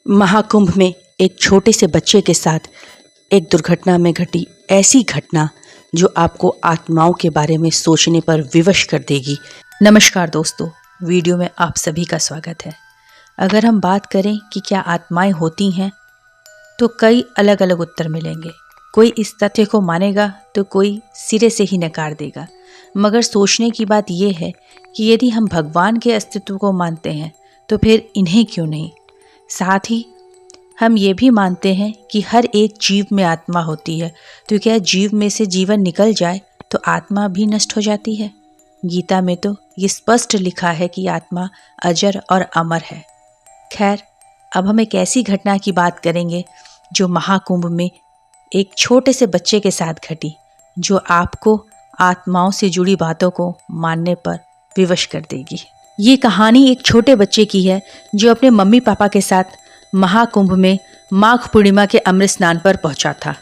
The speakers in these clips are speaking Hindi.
महाकुंभ में एक छोटे से बच्चे के साथ एक दुर्घटना में घटी ऐसी घटना जो आपको आत्माओं के बारे में सोचने पर विवश कर देगी। नमस्कार दोस्तों, वीडियो में आप सभी का स्वागत है। अगर हम बात करें कि क्या आत्माएं होती हैं तो कई अलग अलग उत्तर मिलेंगे। कोई इस तथ्य को मानेगा तो कोई सिरे से ही नकार देगा। मगर सोचने की बात यह है कि यदि हम भगवान के अस्तित्व को मानते हैं तो फिर इन्हें क्यों नहीं। साथ ही हम ये भी मानते हैं कि हर एक जीव में आत्मा होती है, तो क्या जीव में से जीवन निकल जाए तो आत्मा भी नष्ट हो जाती है। गीता में तो ये स्पष्ट लिखा है कि आत्मा अजर और अमर है। खैर, अब हम एक ऐसी घटना की बात करेंगे जो महाकुंभ में एक छोटे से बच्चे के साथ घटी, जो आपको आत्माओं से जुड़ी बातों को मानने पर विवश कर देगी। ये कहानी एक छोटे बच्चे की है जो अपने मम्मी पापा के साथ महाकुंभ में माघ पूर्णिमा के अमृत स्नान पर पहुंचा था।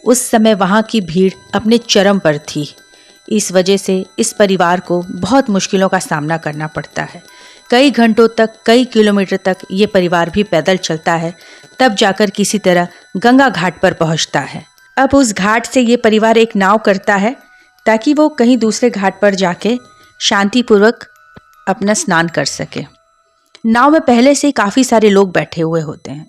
उस समय वहां की भीड़ अपने चरम पर थी। इस वजह से इस परिवार को बहुत मुश्किलों का सामना करना पड़ता है। कई घंटों तक, कई किलोमीटर तक ये परिवार भी पैदल चलता है, तब जाकर किसी तरह गंगा घाट पर पहुंचता है। अब उस घाट से ये परिवार एक नाव करता है ताकि वो कहीं दूसरे घाट पर जाके शांतिपूर्वक अपना स्नान कर सके। नाव में पहले से काफ़ी सारे लोग बैठे हुए होते हैं।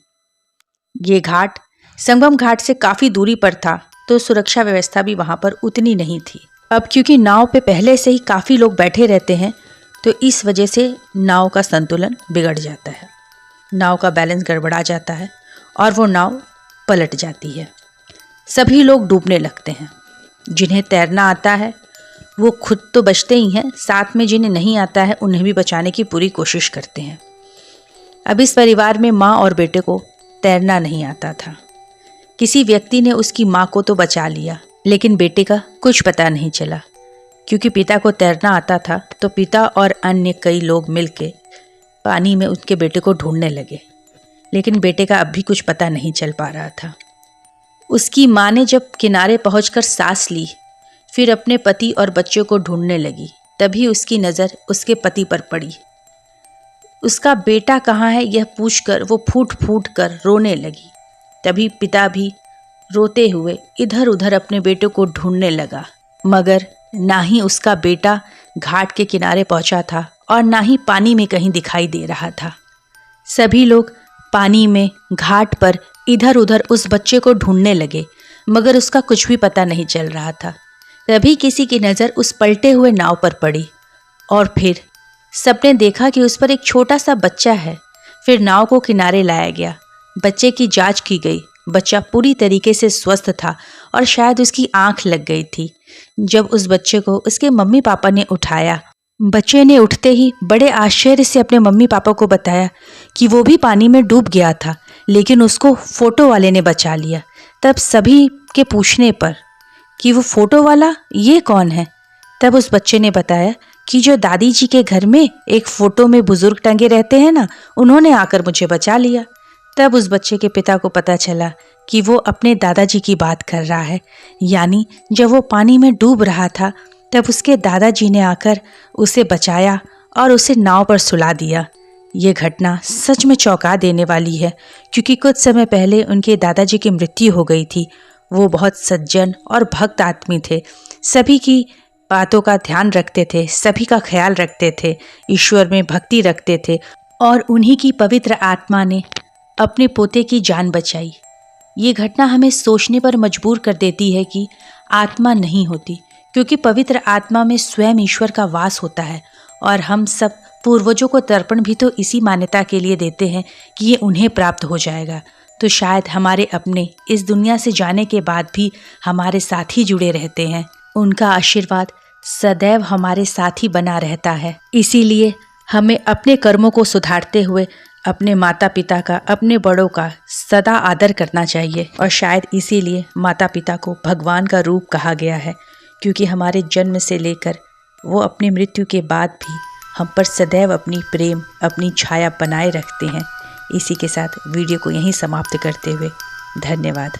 ये घाट संगम घाट से काफ़ी दूरी पर था, तो सुरक्षा व्यवस्था भी वहाँ पर उतनी नहीं थी। अब क्योंकि नाव पे पहले से ही काफ़ी लोग बैठे रहते हैं, तो इस वजह से नाव का संतुलन बिगड़ जाता है। नाव का बैलेंस गड़बड़ा जाता है और वो नाव पलट जाती है। सभी लोग डूबने लगते हैं। जिन्हें तैरना आता है वो खुद तो बचते ही हैं, साथ में जिन्हें नहीं आता है उन्हें भी बचाने की पूरी कोशिश करते हैं। अब इस परिवार में माँ और बेटे को तैरना नहीं आता था। किसी व्यक्ति ने उसकी माँ को तो बचा लिया, लेकिन बेटे का कुछ पता नहीं चला। क्योंकि पिता को तैरना आता था, तो पिता और अन्य कई लोग मिलके पानी में उसके बेटे को ढूंढने लगे, लेकिन बेटे का अब भी कुछ पता नहीं चल पा रहा था। उसकी माँ ने जब किनारे पहुंचकर सांस ली, फिर अपने पति और बच्चों को ढूंढने लगी, तभी उसकी नज़र उसके पति पर पड़ी। उसका बेटा कहाँ है यह पूछकर वो फूट फूट कर रोने लगी। तभी पिता भी रोते हुए इधर उधर अपने बेटे को ढूंढने लगा, मगर ना ही उसका बेटा घाट के किनारे पहुंचा था और ना ही पानी में कहीं दिखाई दे रहा था। सभी लोग पानी में, घाट पर इधर उधर उस बच्चे को ढूंढने लगे, मगर उसका कुछ भी पता नहीं चल रहा था। तभी किसी की नज़र उस पलटे हुए नाव पर पड़ी और फिर सबने देखा कि उस पर एक छोटा सा बच्चा है। फिर नाव को किनारे लाया गया, बच्चे की जांच की गई। बच्चा पूरी तरीके से स्वस्थ था और शायद उसकी आंख लग गई थी। जब उस बच्चे को उसके मम्मी पापा ने उठाया, बच्चे ने उठते ही बड़े आश्चर्य से अपने मम्मी पापा को बताया कि वो भी पानी में डूब गया था, लेकिन उसको फोटो वाले ने बचा लिया। तब सभी के पूछने पर कि वो फोटो वाला ये कौन है, तब उस बच्चे ने बताया कि जो दादी जी के घर में एक फ़ोटो में बुज़ुर्ग टंगे रहते हैं ना, उन्होंने आकर मुझे बचा लिया। तब उस बच्चे के पिता को पता चला कि वो अपने दादाजी की बात कर रहा है। यानी जब वो पानी में डूब रहा था, तब उसके दादाजी ने आकर उसे बचाया और उसे नाव पर सुला दिया। ये घटना सच में चौंका देने वाली है, क्योंकि कुछ समय पहले उनके दादाजी की मृत्यु हो गई थी। वो बहुत सज्जन और भक्त आदमी थे, सभी की बातों का ध्यान रखते थे, सभी का ख्याल रखते थे, ईश्वर में भक्ति रखते थे, और उन्हीं की पवित्र आत्मा ने अपने पोते की जान बचाई। ये घटना हमें सोचने पर मजबूर कर देती है कि आत्मा नहीं होती, क्योंकि पवित्र आत्मा में स्वयं ईश्वर का वास होता है। और हम सब पूर्वजों को तर्पण भी तो इसी मान्यता के लिए देते हैं कि ये उन्हें प्राप्त हो जाएगा। तो शायद हमारे अपने इस दुनिया से जाने के बाद भी हमारे साथ ही जुड़े रहते हैं। उनका आशीर्वाद सदैव हमारे साथ ही बना रहता है। इसीलिए हमें अपने कर्मों को सुधारते हुए अपने माता पिता का, अपने बड़ों का सदा आदर करना चाहिए। और शायद इसीलिए माता पिता को भगवान का रूप कहा गया है, क्योंकि हमारे जन्म से लेकर वो अपनी मृत्यु के बाद भी हम पर सदैव अपनी प्रेम, अपनी छाया बनाए रखते हैं। इसी के साथ वीडियो को यहीं समाप्त करते हुए धन्यवाद।